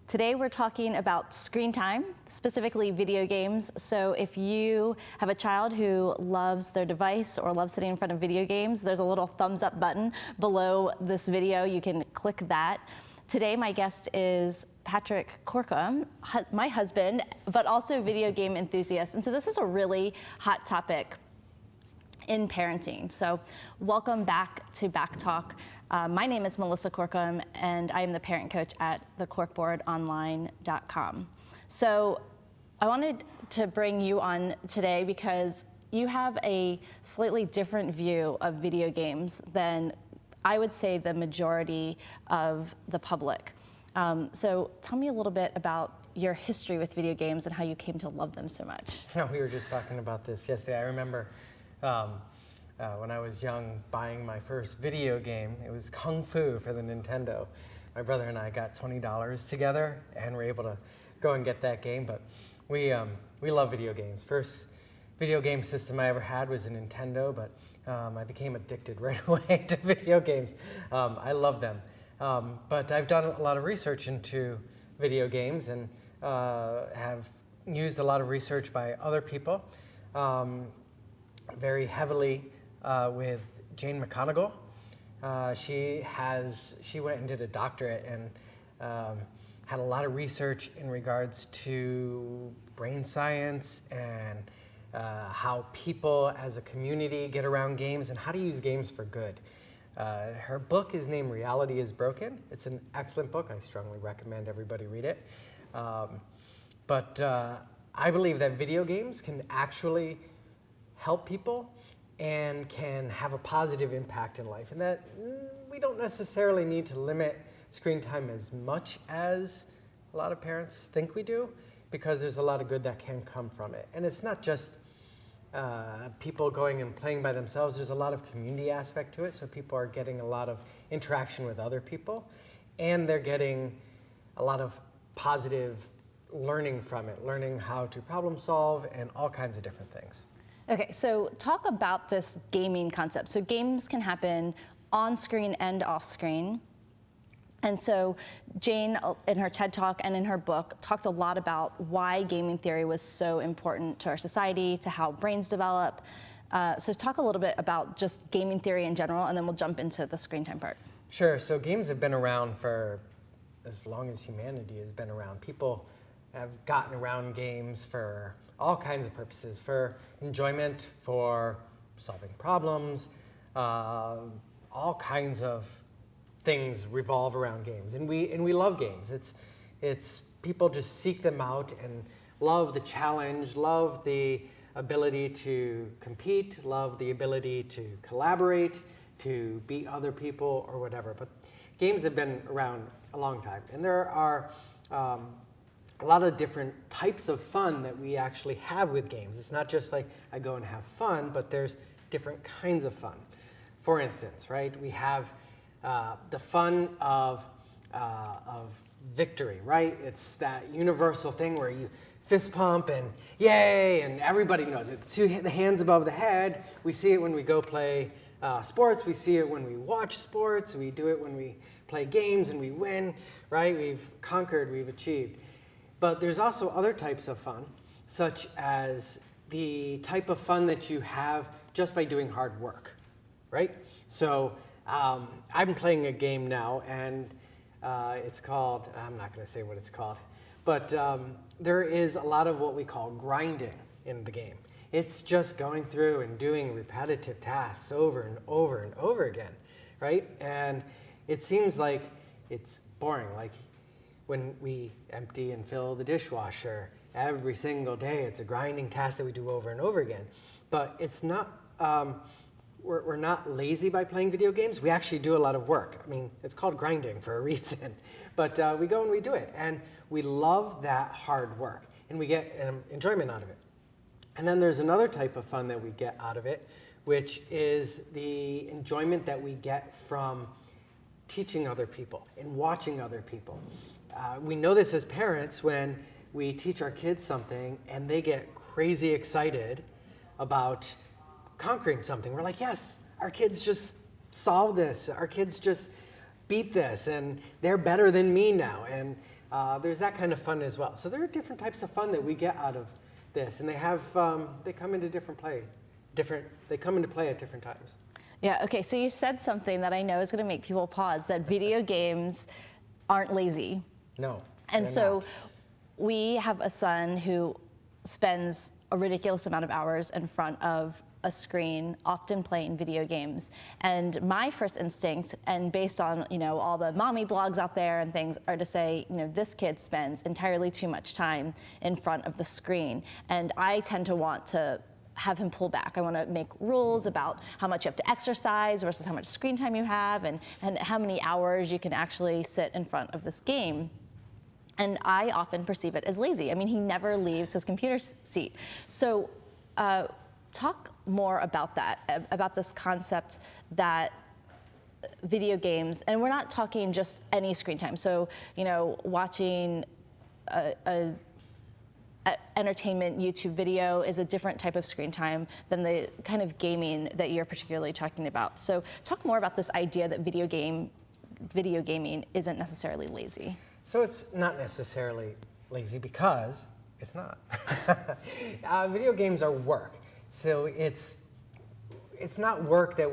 Today we're talking about screen time, specifically video games. So if you have a child who loves their device or loves sitting in front of video games, there's a little thumbs up button below this video. You can click that. Today my guest is Patrick Corkum, my husband, but also video game enthusiast. And so this is a really hot topic in parenting. So welcome back to Back Talk. My name is Melissa Corkum, and I am the parent coach at thecorkboardonline.com. So I wanted to bring you on today because you have a slightly different view of video games than I would say the majority of the public. So tell me a little bit about your history with video games and how you came to love them so much. We were just talking about this yesterday. I remember when I was young, buying my first video game. It was Kung Fu for the Nintendo. My brother and I got $20 together and were able to go and get that game. But we love video games. First video game system I ever had was a Nintendo, but I became addicted right away to video games. I love them. But I've done a lot of research into video games and have used a lot of research by other people, very heavily with Jane McConigal. She went and did a doctorate and had a lot of research in regards to brain science and how people as a community get around games and how to use games for good. Her book is named Reality is Broken. It's an excellent book. I strongly recommend everybody read it. But I believe that video games can actually help people and can have a positive impact in life, and that we don't necessarily need to limit screen time as much as a lot of parents think we do, because there's a lot of good that can come from it. And it's not just people going and playing by themselves. There's a lot of community aspect to it, so people are getting a lot of interaction with other people, and they're getting a lot of positive learning from it, learning how to problem solve and all kinds of different things. Okay, so talk about this gaming concept. So games can happen on screen and off screen. And so Jane, in her TED Talk and in her book, talked a lot about why gaming theory was so important to our society, to how brains develop. So talk a little bit about just gaming theory in general, and then we'll jump into the screen time part. Sure, so games have been around for as long as humanity has been around. People have gotten around games for all kinds of purposes, for enjoyment, for solving problems, all kinds of things revolve around games, and we love games. It's people just seek them out and love the challenge, love the ability to compete, love the ability to collaborate, to beat other people or whatever. But games have been around a long time, and there are a lot of different types of fun that we actually have with games. It's not just like I go and have fun, but there's different kinds of fun. For instance, right, we have the fun of victory, right? It's that universal thing where you fist pump and yay, and everybody knows it. The hands above the head. We see it when we go play sports. We see it when we watch sports. We do it when we play games and we win, right? We've conquered, we've achieved. But there's also other types of fun, such as the type of fun that you have just by doing hard work, right? So I'm playing a game now, and it's called, I'm not going to say what it's called, but there is a lot of what we call grinding in the game. It's just going through and doing repetitive tasks over and over and over again, right? And it seems like it's boring. Like when we empty and fill the dishwasher every single day, it's a grinding task that we do over and over again. But it's not, we're not lazy by playing video games. We actually do a lot of work. I mean, it's called grinding for a reason. But we go and we do it. And we love that hard work. And we get enjoyment out of it. And then there's another type of fun that we get out of it, which is the enjoyment that we get from teaching other people and watching other people. We know this as parents when we teach our kids something and they get crazy excited about conquering something. We're like, yes, our kids just solved this. Our kids just beat this, and they're better than me now. And There's that kind of fun as well. So there are different types of fun that we get out of this, and they come into they come into play at different times. Yeah, okay, so you said something that I know is going to make people pause, that video games aren't lazy. No. And they're so not. we have a son who spends a ridiculous amount of hours in front of a screen, often playing video games. And my first instinct, and based on all the mommy blogs out there and things, are to say, this kid spends entirely too much time in front of the screen. And I tend to want to have him pull back. I want to make rules about how much you have to exercise versus how much screen time you have, and how many hours you can actually sit in front of this game. And I often perceive it as lazy. I mean, he never leaves his computer seat. So talk more about that, about this concept that video games, and we're not talking just any screen time. So, watching a entertainment YouTube video is a different type of screen time than the kind of gaming that you're particularly talking about. So talk more about this idea that video gaming isn't necessarily lazy. So it's not necessarily lazy because it's not. Video games are work. So it's not work that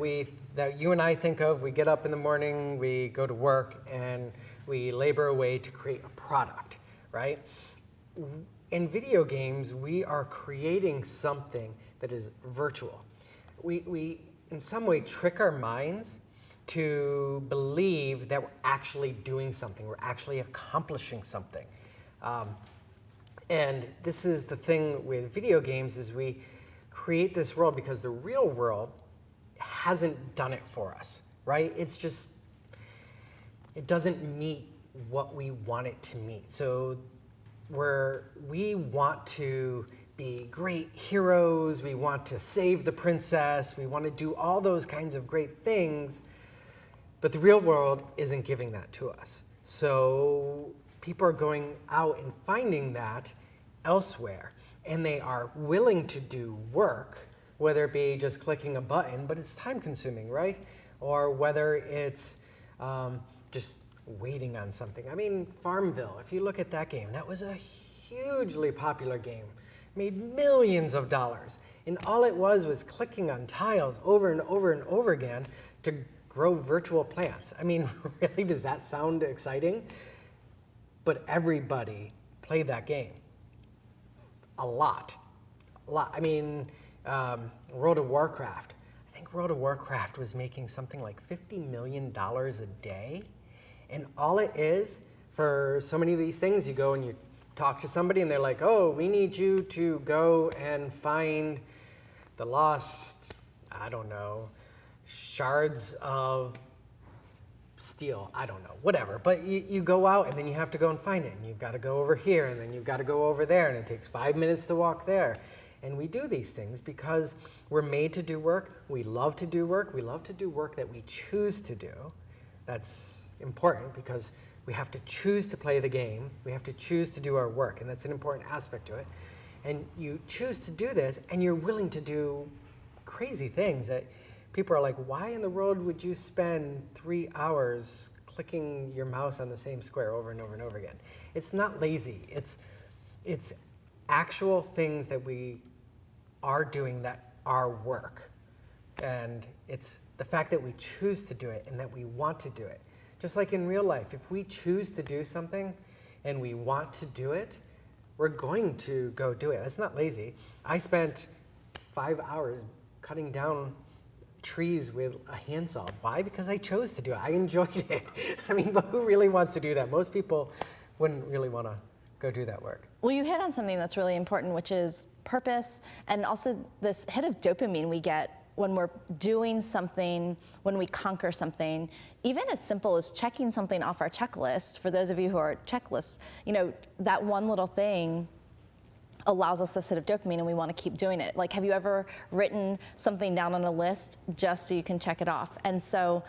you and I think of. We get up in the morning, we go to work, and we labor away to create a product, right? In video games, we are creating something that is virtual. We in some way trick our minds to believe that we're actually doing something, we're actually accomplishing something. And this is the thing with video games, is we create this world because the real world hasn't done it for us, right? It doesn't meet what we want it to meet. So we want to be great heroes, we want to save the princess, we want to do all those kinds of great things, but the real world isn't giving that to us. So people are going out and finding that elsewhere, and they are willing to do work, whether it be just clicking a button, but it's time consuming, right? Or whether it's just waiting on something. I mean, Farmville, if you look at that game, that was a hugely popular game, made millions of dollars. And all it was clicking on tiles over and over and over again to grow virtual plants. I mean, really, does that sound exciting? But everybody played that game. A lot. I mean, World of Warcraft. I think World of Warcraft was making something like $50 million a day. And all it is, for so many of these things, you go and you talk to somebody and they're like, oh, we need you to go and find the lost, I don't know, shards of steel, I don't know, whatever. But you go out and then you have to go and find it. And you've got to go over here and then you've got to go over there, and it takes 5 minutes to walk there. And we do these things because we're made to do work. We love to do work. We love to do work that we choose to do. That's important because we have to choose to play the game. We have to choose to do our work, and that's an important aspect to it. And you choose to do this, and you're willing to do crazy things that people are like, why in the world would you spend 3 hours clicking your mouse on the same square over and over and over again? It's not lazy. It's actual things that we are doing that are work. And it's the fact that we choose to do it and that we want to do it. Just like in real life, if we choose to do something and we want to do it, we're going to go do it. That's not lazy. I spent 5 hours cutting down trees with a handsaw. Why? Because I chose to do it. I enjoyed it. I mean, but who really wants to do that? Most people wouldn't really want to go do that work. Well, you hit on something that's really important, which is purpose, and also this hit of dopamine we get when we're doing something, when we conquer something, even as simple as checking something off our checklist. For those of you who are checklists, that one little thing allows us this hit of dopamine, and we want to keep doing it. Like, have you ever written something down on a list just so you can check it off? And so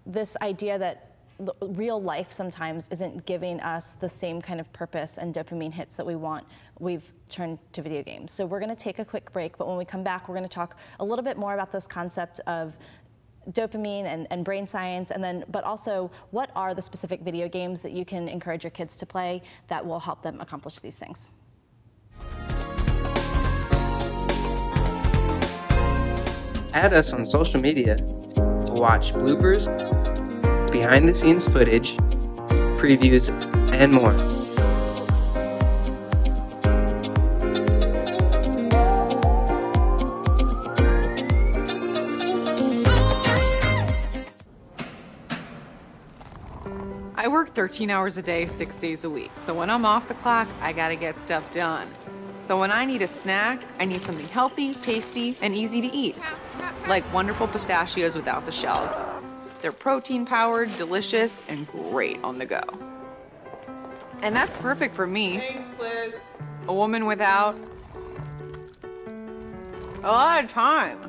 this idea that real life sometimes isn't giving us the same kind of purpose and dopamine hits that we want, we've turned to video games. So we're going to take a quick break, but when we come back, we're going to talk a little bit more about this concept of dopamine and brain science, and then, but also what are the specific video games that you can encourage your kids to play that will help them accomplish these things? Add us on social media to watch bloopers, behind the scenes footage, previews, and more. I work 13 hours a day, 6 days a week. So when I'm off the clock, I gotta get stuff done. So when I need a snack, I need something healthy, tasty, and easy to eat. Like wonderful pistachios without the shells. They're protein-powered, delicious, and great on the go. And that's perfect for me. Thanks, Liz. A woman without a lot of time.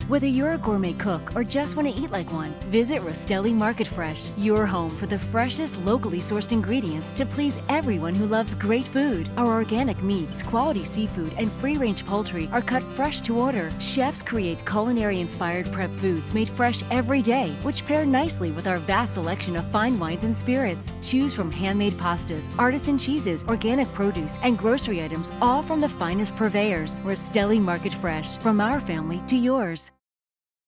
Whether you're a gourmet cook or just want to eat like one, visit Rostelli Market Fresh, your home for the freshest, locally sourced ingredients to please everyone who loves great food. Our organic meats, quality seafood, and free-range poultry are cut fresh to order. Chefs create culinary-inspired prep foods made fresh every day, which pair nicely with our vast selection of fine wines and spirits. Choose from handmade pastas, artisan cheeses, organic produce, and grocery items, all from the finest purveyors. Rostelli Market Fresh, from our family to yours.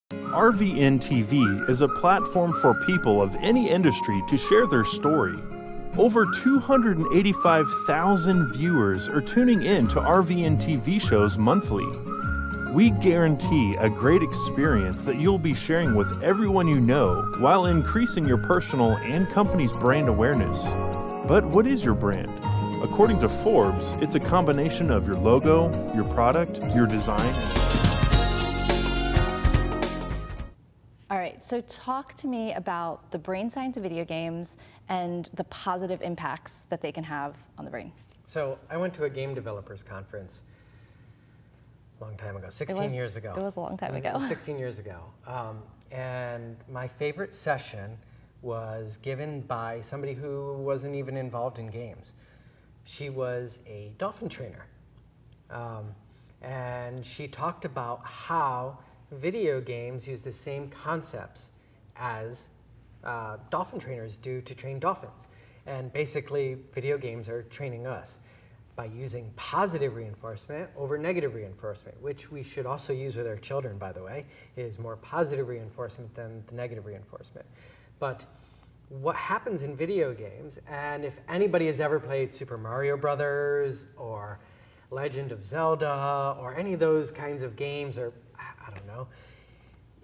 RVN TV is a platform for people of any industry to share their story. Over 285,000 viewers are tuning in to RVN TV shows monthly. We guarantee a great experience that you'll be sharing with everyone you know while increasing your personal and company's brand awareness. But what is your brand? According to Forbes, it's a combination of your logo, your product, your design. All right, so talk to me about the brain science of video games and the positive impacts that they can have on the brain. So I went to a game developers conference a long time ago, 16 years ago. It was a long time ago. It was 16 years ago. And my favorite session was given by somebody who wasn't even involved in games. She was a dolphin trainer. And she talked about how video games use the same concepts as dolphin trainers do to train dolphins. And basically, video games are training us by using positive reinforcement over negative reinforcement, which we should also use with our children, by the way. It is more positive reinforcement than the negative reinforcement. But what happens in video games, and if anybody has ever played Super Mario Brothers or Legend of Zelda or any of those kinds of games, or I don't know,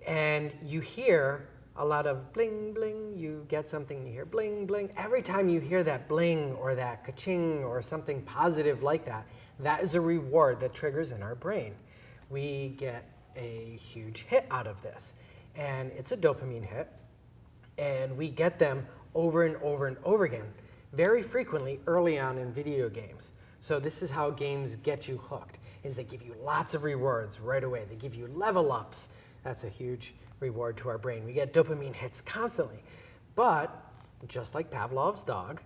and you hear a lot of bling, bling, you get something and you hear bling, bling. Every time you hear that bling or that ka-ching or something positive like that, that is a reward that triggers in our brain. We get a huge hit out of this, and it's a dopamine hit, and we get them over and over and over again, very frequently early on in video games. So this is how games get you hooked, is they give you lots of rewards right away. They give you level ups. That's a huge reward to our brain. We get dopamine hits constantly. But just like Pavlov's dog,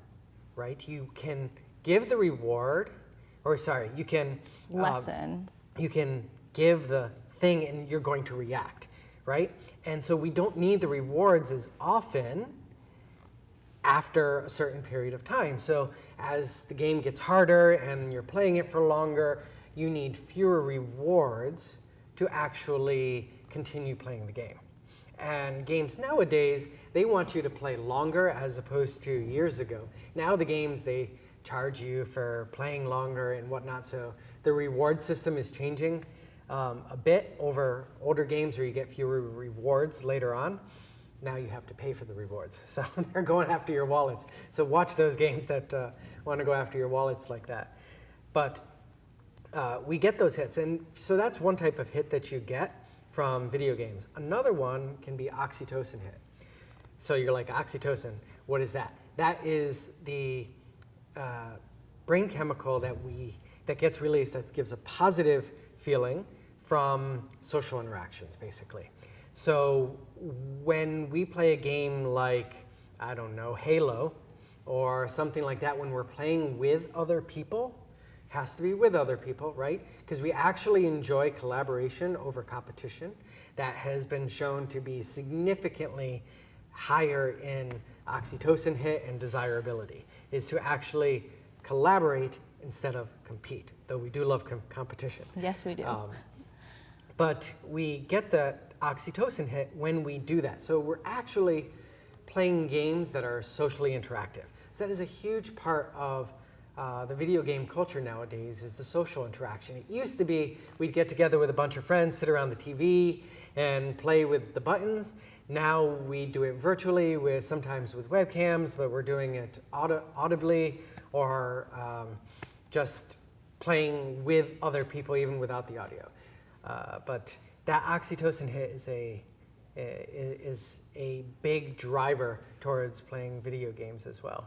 right, you can give the reward, or sorry, you can you can give the thing and you're going to react, right? And so we don't need the rewards as often after a certain period of time. So as the game gets harder and you're playing it for longer, you need fewer rewards to actually continue playing the game. And games nowadays, they want you to play longer as opposed to years ago. Now the games, they charge you for playing longer and whatnot, so the reward system is changing a bit over older games where you get fewer rewards later on. Now you have to pay for the rewards. So they're going after your wallets. So watch those games that want to go after your wallets like that. But we get those hits. And so that's one type of hit that you get from video games. Another one can be oxytocin hit. So you're like, oxytocin, what is that? That is the brain chemical that gets released that gives a positive feeling from social interactions, basically. So when we play a game like, I don't know, Halo, or something like that, when we're playing with other people, has to be with other people, right? Because we actually enjoy collaboration over competition. That has been shown to be significantly higher in oxytocin hit and desirability, is to actually collaborate instead of compete, though we do love competition. Yes, we do. But we get the oxytocin hit when we do that. So we're actually playing games that are socially interactive. So that is a huge part of the video game culture nowadays, is the social interaction. It used to be we'd get together with a bunch of friends, sit around the TV, and play with the buttons. Now we do it virtually, sometimes with webcams, but we're doing it audibly, or just playing with other people, even without the audio. But that oxytocin hit is a big driver towards playing video games as well.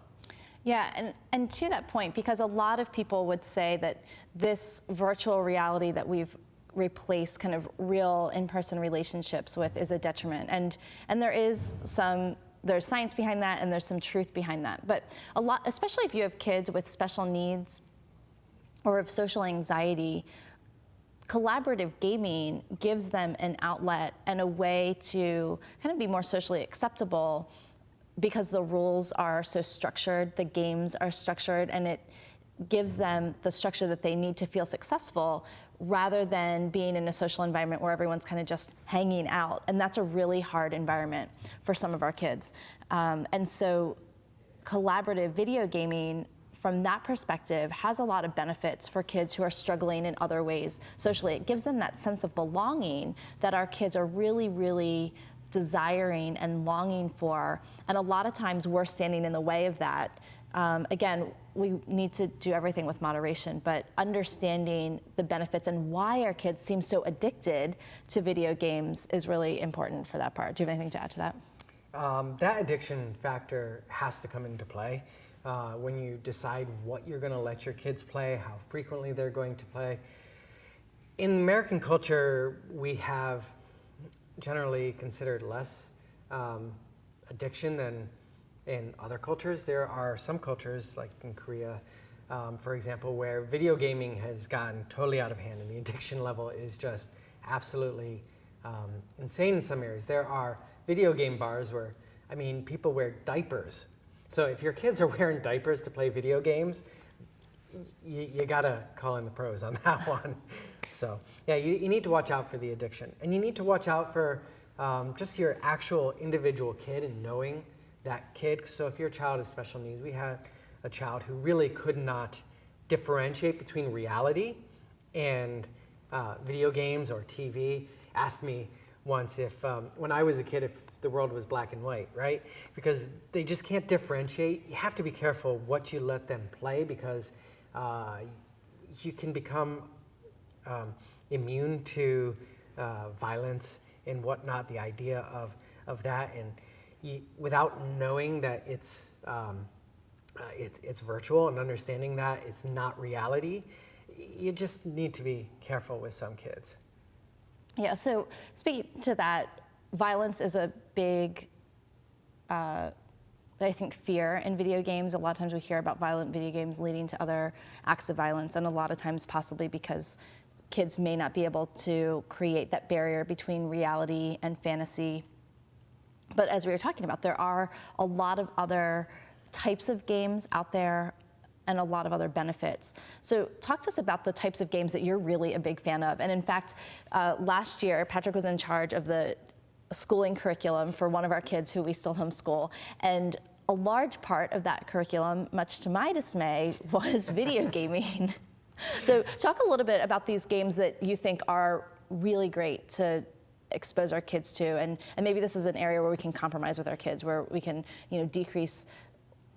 Yeah, and to that point, because a lot of people would say that this virtual reality that we've replaced kind of real in-person relationships with is a detriment. And there's science behind that, and there's some truth behind that. But a lot, especially if you have kids with special needs or of social anxiety, collaborative gaming gives them an outlet and a way to kind of be more socially acceptable, because the rules are so structured, the games are structured, and it gives them the structure that they need to feel successful, rather than being in a social environment where everyone's kind of just hanging out. And that's a really hard environment for some of our kids. And so collaborative video gaming, from that perspective, has a lot of benefits for kids who are struggling in other ways socially. It gives them that sense of belonging that our kids are really, really desiring and longing for. And a lot of times we're standing in the way of that. Again, we need to do everything with moderation, but understanding the benefits and why our kids seem so addicted to video games is really important for that part. Do you have anything to add to that? That addiction factor has to come into play when you decide what you're going to let your kids play, how frequently they're going to play. In American culture, we have generally considered less addiction than in other cultures. There are some cultures, like in Korea, for example, where video gaming has gotten totally out of hand, and the addiction level is just absolutely insane in some areas. There are video game bars where, I mean, people wear diapers. So if your kids are wearing diapers to play video games, you gotta call in the pros on that one. So yeah, you need to watch out for the addiction, and you need to watch out for just your actual individual kid and knowing that kid. So if your child has special needs, we had a child who really could not differentiate between reality and video games or TV. Asked me once if, when I was a kid, if the world was black and white, right? Because they just can't differentiate. You have to be careful what you let them play, because you can become immune to violence and whatnot, the idea of that, and without knowing that it's virtual and understanding that it's not reality, you just need to be careful with some kids. Yeah, so speaking to that, violence is a big, I think, fear in video games. A lot of times we hear about violent video games leading to other acts of violence, and a lot of times possibly because kids may not be able to create that barrier between reality and fantasy. But as we were talking about, there are a lot of other types of games out there and a lot of other benefits. So talk to us about the types of games that you're really a big fan of. And in fact, last year, Patrick was in charge of the schooling curriculum for one of our kids who we still homeschool. And a large part of that curriculum, much to my dismay, was video gaming. So talk a little bit about these games that you think are really great to expose our kids to, and maybe this is an area where we can compromise with our kids, where we can, decrease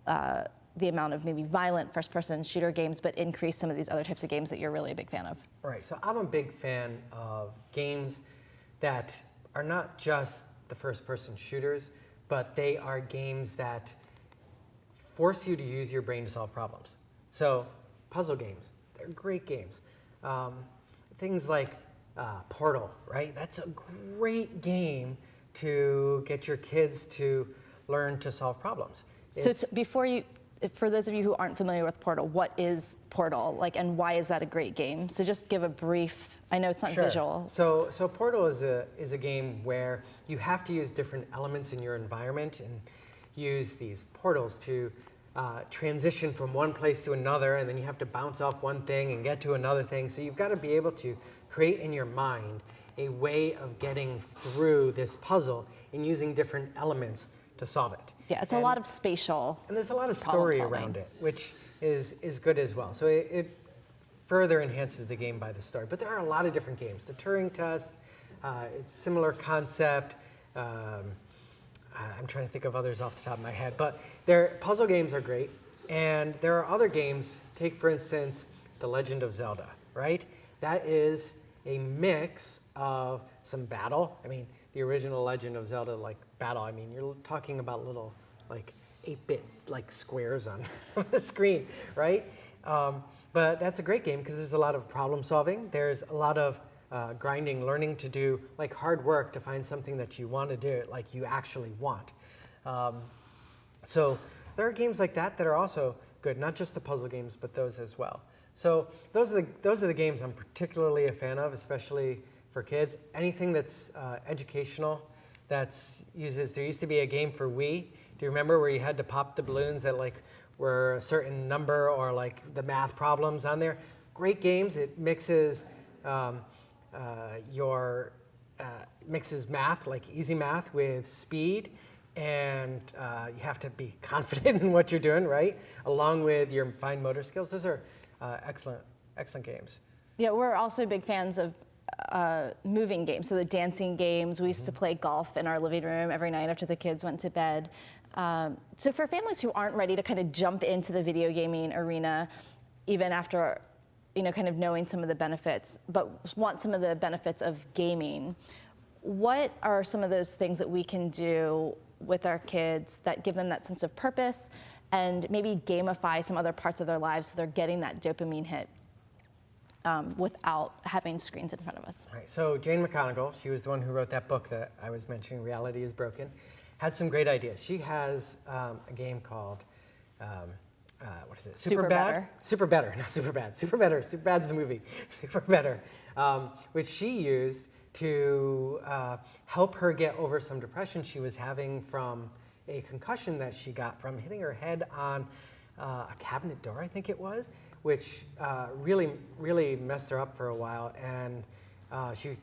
the amount of maybe violent first-person shooter games, but increase some of these other types of games that you're really a big fan of. Right, so I'm a big fan of games that are not just the first-person shooters, but they are games that force you to use your brain to solve problems. So puzzle games, they're great games. Things like Portal, right? That's a great game to get your kids to learn to solve problems. So before you for those of you who aren't familiar with Portal, what is Portal, like, and why is that a great game? So just give a brief, I know it's not visual. So Portal is a game where you have to use different elements in your environment and use these portals to transition from one place to another, and then you have to bounce off one thing and get to another thing. So you've got to be able to create in your mind a way of getting through this puzzle and using different elements to solve it. Yeah, it's a lot of spatial. And there's a lot of story around it, which is good as well. So it further enhances the game by the story. But there are a lot of different games. The Turing Test, it's similar concept. I'm trying to think of others off the top of my head. But puzzle games are great. And there are other games. Take, for instance, The Legend of Zelda, right? That is a mix of some battle. I mean, the original Legend of Zelda, like battle, I mean, you're talking about little, like 8-bit, like squares on the screen, right? But that's a great game because there's a lot of problem solving. There's a lot of grinding, learning to do like hard work to find something that you want to do, like you actually want. So there are games like that that are also good, not just the puzzle games, but those as well. So those are the games I'm particularly a fan of, especially for kids. Anything that's educational, there used to be a game for Wii. Do you remember where you had to pop the balloons that like were a certain number or like the math problems on there? Great games. It mixes mixes math, like easy math, with speed, and you have to be confident in what you're doing, right? Along with your fine motor skills. Those are excellent games. Yeah, we're also big fans of moving games, so the dancing games. We used to play golf in our living room every night after the kids went to bed. So for families who aren't ready to kind of jump into the video gaming arena, even after kind of knowing some of the benefits, but want some of the benefits of gaming, what are some of those things that we can do with our kids that give them that sense of purpose and maybe gamify some other parts of their lives so they're getting that dopamine hit without having screens in front of us? Right. So Jane McGonigal, she was the one who wrote that book that I was mentioning, Reality is Broken, had some great ideas. She has a game called, what is it? Super Better. Super Better, not Super Bad. Super Better. Super Bad's the movie. Super Better, which she used to help her get over some depression she was having from a concussion that she got from hitting her head on a cabinet door, I think it was, which really messed her up for a while. And she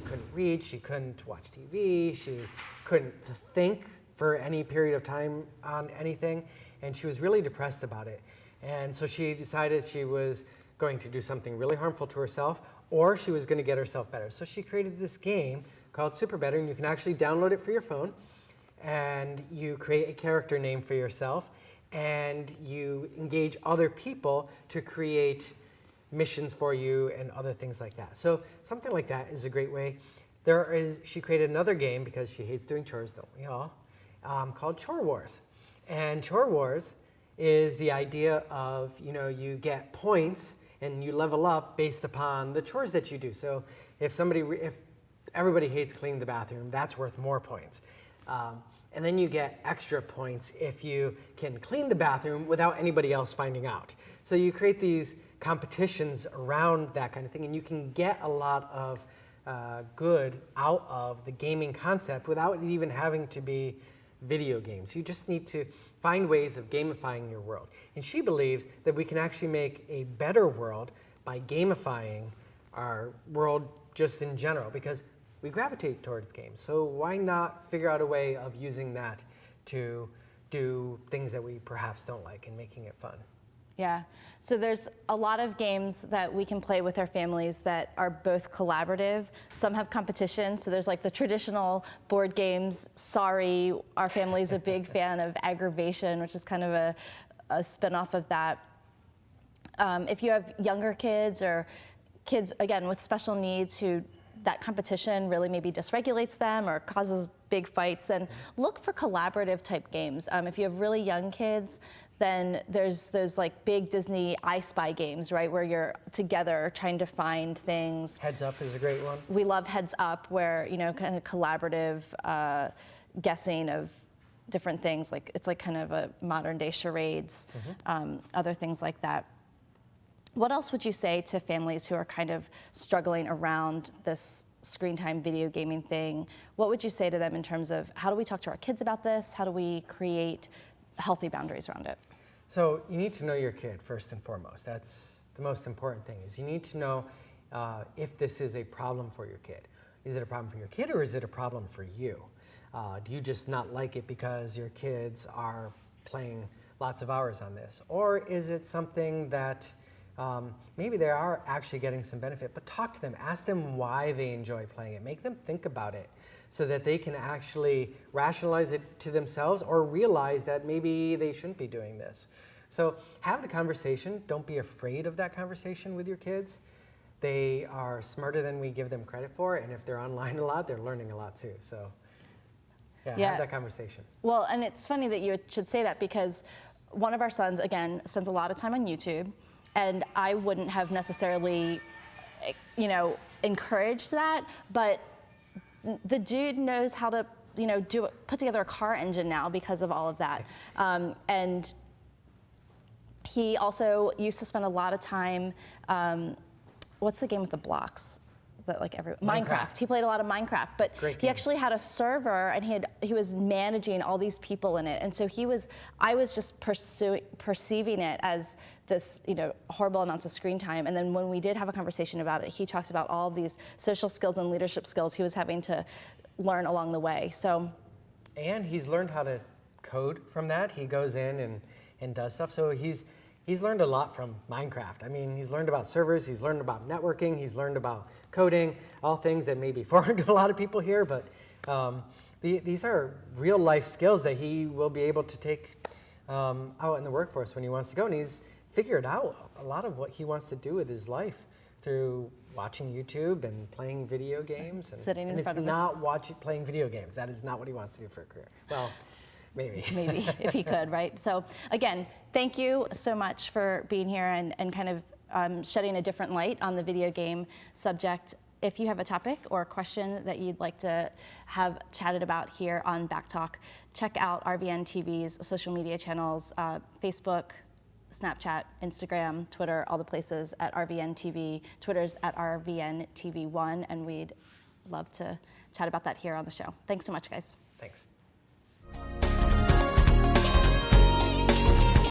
couldn't read, she couldn't watch TV, she couldn't think for any period of time on anything, and she was really depressed about it. And so she decided she was going to do something really harmful to herself, or she was going to get herself better. So she created this game called Super Better, and you can actually download it for your phone, and you create a character name for yourself, and you engage other people to create missions for you and other things like that. So something like that is a great way. She created another game, because she hates doing chores, don't we all, called Chore Wars. And Chore Wars is the idea of, you get points and you level up based upon the chores that you do. So if everybody hates cleaning the bathroom, that's worth more points. And then you get extra points if you can clean the bathroom without anybody else finding out. So you create these competitions around that kind of thing, and you can get a lot of good out of the gaming concept without it even having to be video games. You just need to find ways of gamifying your world. And she believes that we can actually make a better world by gamifying our world just in general, because we gravitate towards games. So why not figure out a way of using that to do things that we perhaps don't like and making it fun? Yeah, so there's a lot of games that we can play with our families that are both collaborative. Some have competition, so there's like the traditional board games. Sorry, our family's a big fan of Aggravation, which is kind of a spin-off of that. If you have younger kids or kids, again, with special needs who that competition really maybe dysregulates them or causes big fights, then look for collaborative type games. If you have really young kids, then there's those like big Disney I Spy games, right, where you're together trying to find things. Heads Up is a great one. We love Heads Up, where kind of collaborative guessing of different things. Like it's like kind of a modern day charades, other things like that. What else would you say to families who are kind of struggling around this screen time video gaming thing? What would you say to them in terms of how do we talk to our kids about this? How do we create healthy boundaries around it? So you need to know your kid first and foremost. That's the most important thing, is you need to know if this is a problem for your kid. Is it a problem for your kid, or is it a problem for you? Do you just not like it because your kids are playing lots of hours on this? Or is it something that maybe they are actually getting some benefit, but talk to them, ask them why they enjoy playing it, make them think about it so that they can actually rationalize it to themselves or realize that maybe they shouldn't be doing this. So have the conversation. Don't be afraid of that conversation with your kids. They are smarter than we give them credit for, and if they're online a lot, they're learning a lot too. So yeah, have that conversation. Well, and it's funny that you should say that, because one of our sons, again, spends a lot of time on YouTube, and I wouldn't have necessarily, encouraged that, but the dude knows how to, put together a car engine now because of all of that. And he also used to spend a lot of time, what's the game with the blocks? That Minecraft. He played a lot of Minecraft, but he actually had a server, and he was managing all these people in it, and so I was just perceiving it as this, horrible amounts of screen time. And then when we did have a conversation about it, he talked about all these social skills and leadership skills he was having to learn along the way. So, and he's learned how to code from that. He goes in and does stuff. So he's learned a lot from Minecraft. I mean, he's learned about servers, he's learned about networking, he's learned about coding, all things that may be foreign to a lot of people here, but these are real life skills that he will be able to take out in the workforce when he wants to go. And he's figured out a lot of what he wants to do with his life through watching YouTube and playing video games. And, sitting in front of us. It's not playing video games. That is not what he wants to do for a career. Well, maybe. Maybe, if he could, right? So again, thank you so much for being here and kind of shedding a different light on the video game subject. If you have a topic or a question that you'd like to have chatted about here on Back Talk, check out RVN TV's social media channels, Facebook, Snapchat, Instagram, Twitter, all the places at RVN TV. Twitter's at RVN TV1, and we'd love to chat about that here on the show. Thanks so much, guys. Thanks.